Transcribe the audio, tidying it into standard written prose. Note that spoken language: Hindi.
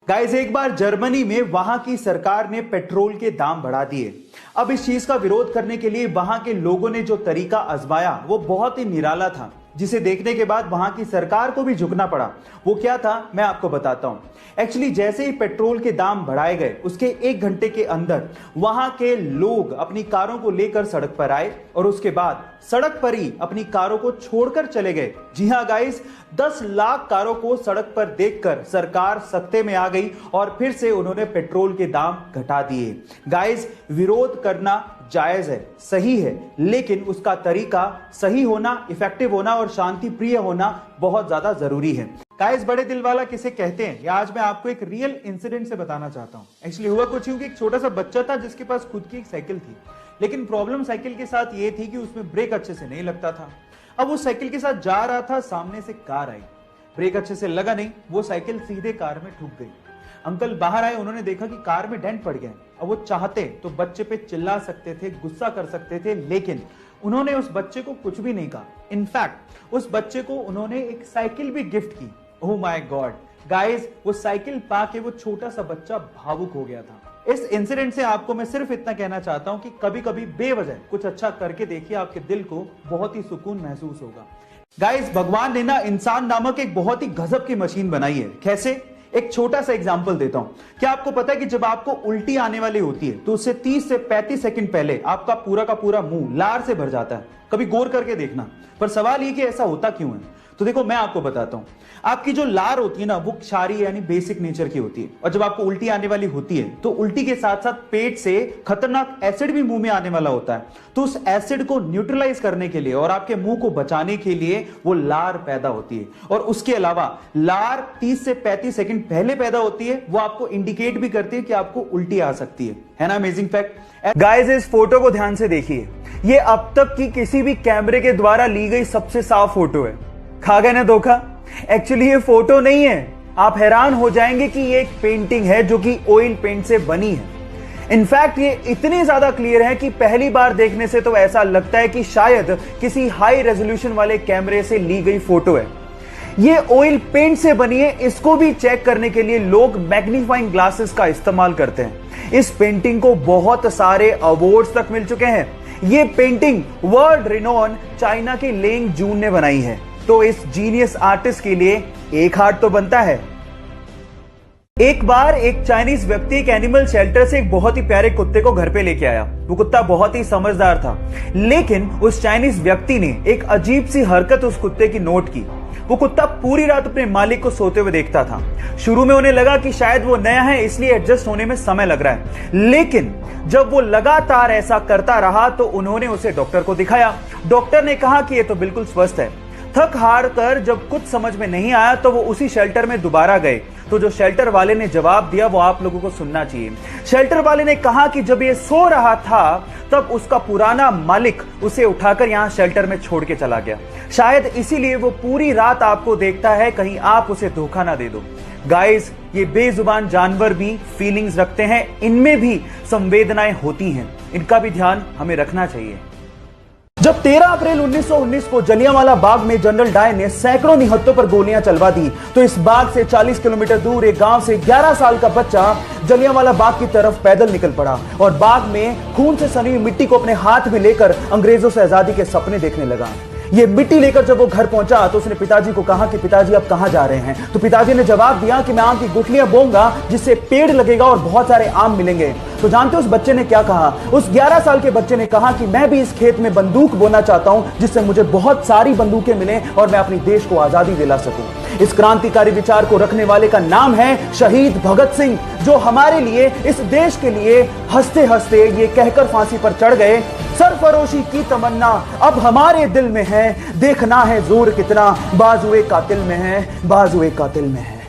गाइस, एक बार जर्मनी में वहां की सरकार ने पेट्रोल के दाम बढ़ा दिए। अब इस चीज का विरोध करने के लिए वहां के लोगों ने जो तरीका आजमाया वो बहुत ही निराला था, जिसे देखने के बाद वहां की सरकार को भी झुकना पड़ा। वो क्या था, मैं आपको बताता हूं। एक्चुअली जैसे ही पेट्रोल के दाम बढ़ाए गए उसके 1 घंटे के अंदर वहां के लोग अपनी कारों को लेकर सड़क पर आए और उसके बाद सड़क पर ही अपनी कारों को छोड़कर चले गए। जी हां गाइस, 10 लाख कारों को सड़क पर देखकर सरकार सख्ते में आ गई और फिर से उन्होंने पेट्रोल के दाम घटा दिए। गाइस, विरोध करना जायज है, सही है, लेकिन उसका तरीका सही होना, इफेक्टिव होना और शांति प्रिय होना बहुत ज्यादा जरूरी है। गाइस, बड़े दिल वाला किसे कहते हैं, या आज मैं आपको एक रियल इंसिडेंट से बताना चाहता हूं। एक्चुअली हुआ कुछ यूं कि एक छोटा सा बच्चा था जिसके पास खुद की एक साइकिल थी, लेकिन प्रॉब्लम साइकिल के साथ ये थी कि उसमें ब्रेक अच्छे से नहीं लगता था। अब वो साइकिल के साथ जा रहा था, सामने से कार आई, ब्रेक अच्छे से लगा नहीं, वो साइकिल सीधे कार में ठुक गई। अंकल बाहर आए, उन्होंने देखा कि कार में डेंट पड़ गया। अब वो चाहते तो बच्चे पे चिल्ला सकते थे, गुस्सा कर सकते थे, लेकिन उन्होंने उस बच्चे को कुछ भी नहीं कहा। इनफैक्ट उस बच्चे को उन्होंने एक साइकिल भी गिफ्ट की। ओह माय गॉड गाइस, वो साइकिल पाके वो छोटा सा बच्चा भावुक हो गया था। इस इंसिडेंट से आपको मैं सिर्फ इतना कहना चाहता हूं कि कभी कभी बेवजह कुछ अच्छा करके देखिए, आपके दिल को बहुत ही सुकून महसूस होगा। गाइस, भगवान ने ना इंसान नामक एक बहुत ही गजब की मशीन बनाई है। कैसे? एक छोटा सा एग्जांपल देता हूं। क्या आपको पता है कि जब आपको उल्टी आने वाली होती है तो उससे 30 से 35 सेकंड पहले आपका पूरा का पूरा मुंह लार से भर जाता है? कभी गौर करके देखना। पर सवाल ये कि ऐसा होता क्यों है? तो देखो, मैं आपको बताता हूं। आपकी जो लार होती है ना, वो क्षारीय यानी बेसिक नेचर की होती है, और जब आपको उल्टी आने वाली होती है तो उल्टी के साथ साथ पेट से खतरनाक एसिड भी मुंह में आने वाला होता है। तो उस एसिड को न्यूट्रलाइज करने के लिए और आपके मुंह को बचाने के लिए वो लार पैदा होती है। और उसके अलावा लार 30 से 35 सेकंड पहले पैदा होती है, वो आपको इंडिकेट भी करती है कि आपको उल्टी आ सकती है ना? Amazing fact. गाइस, इस फोटो को ध्यान से देखिए। ये अब तक की किसी भी कैमरे के द्वारा ली गई सबसे साफ फोटो है। खा गए ना धोखा? एक्चुअली ये फोटो नहीं है। आप हैरान हो जाएंगे कि ये एक पेंटिंग है जो कि ऑयल पेंट से बनी है। इनफैक्ट ये इतनी ज्यादा क्लियर है कि पहली बार देखने से तो ऐसा लगता है कि शायद किसी हाई रेजोल्यूशन वाले कैमरे से ली गई फोटो है। ये ऑयल पेंट से बनी है, इसको भी चेक करने के लिए लोग मैग्नीफाइंग ग्लासेस का इस्तेमाल करते हैं। इस पेंटिंग को बहुत सारे अवार्ड्स तक मिल चुके हैं। ये पेंटिंग वर्ल्ड रिनोन चाइना के लेंग जून ने बनाई है। तो इस जीनियस आर्टिस्ट के लिए एक हार्ट तो बनता है। एक बार एक चाइनीज व्यक्ति एक एनिमल शेल्टर से एक बहुत ही प्यारे कुत्ते को घर पे लेके आया। वो कुत्ता बहुत ही समझदार था, लेकिन उस चाइनीज व्यक्ति ने एक अजीब सी हरकत उस कुत्ते की नोट की। वो कुत्ता पूरी रात अपने मालिक को सोते हुए देखता था। शुरू में उन्हें लगा कि शायद वो नया है, इसलिए एडजस्ट होने में समय लग रहा है, लेकिन जब वो लगातार ऐसा करता रहा तो उन्होंने उसे डॉक्टर को दिखाया। डॉक्टर ने कहा कि ये तो बिल्कुल स्वस्थ है। थक हार कर जब कुछ समझ में नहीं आया तो वो उसी शेल्टर में दोबारा गए। तो जो शेल्टर वाले ने जवाब दिया वो आप लोगों को सुनना चाहिए। शेल्टर वाले ने कहा कि जब ये सो रहा था तब उसका पुराना मालिक उसे उठाकर यहां शेल्टर में छोड़ के चला गया। शायद इसीलिए वो पूरी रात आपको देखता है, कहीं आप उसे धोखा ना दे दो। गाइस, ये बेजुबान जानवर भी फीलिंग्स रखते हैं, इनमें भी संवेदनाएं होती हैं, इनका भी ध्यान हमें रखना चाहिए। जब 13 अप्रैल 1919 को जलियांवाला बाग में जनरल डायर ने सैकड़ों निहत्तों पर गोलियां चलवा दी, तो इस बाग से 40 किलोमीटर दूर एक गांव से 11 साल का बच्चा जलियांवाला बाग की तरफ पैदल निकल पड़ा और बाग में खून से सनी हुई मिट्टी को अपने हाथ में लेकर अंग्रेजों से आजादी के सपने देखने लगा। ये मिट्टी लेकर जब वो घर पहुंचा तो उसने पिताजी को कहा कि पिताजी आप कहां जा रहे हैं? तो पिताजी ने जवाब दिया कि मैं आम की गुठलियां बोऊंगा जिससे पेड़ लगेगा और बहुत सारे आम मिलेंगे। तो जानते हो उस बच्चे ने क्या कहा? उस 11 साल के बच्चे ने कहा कि मैं भी इस खेत में बंदूक बोना चाहता हूं जिससे मुझे बहुत सारी बंदूकें मिलें और मैं अपने देश को आजादी दिला सकूं। इस क्रांतिकारी विचार को रखने वाले का नाम है शहीद भगत सिंह, जो हमारे लिए, इस देश के लिए हंसते हंसते ये कहकर फांसी पर चढ़ गए, सरफरोशी की तमन्ना अब हमारे दिल में है, देखना है जोर कितना बाजुए कातिल में है, बाजुए कातिल में है।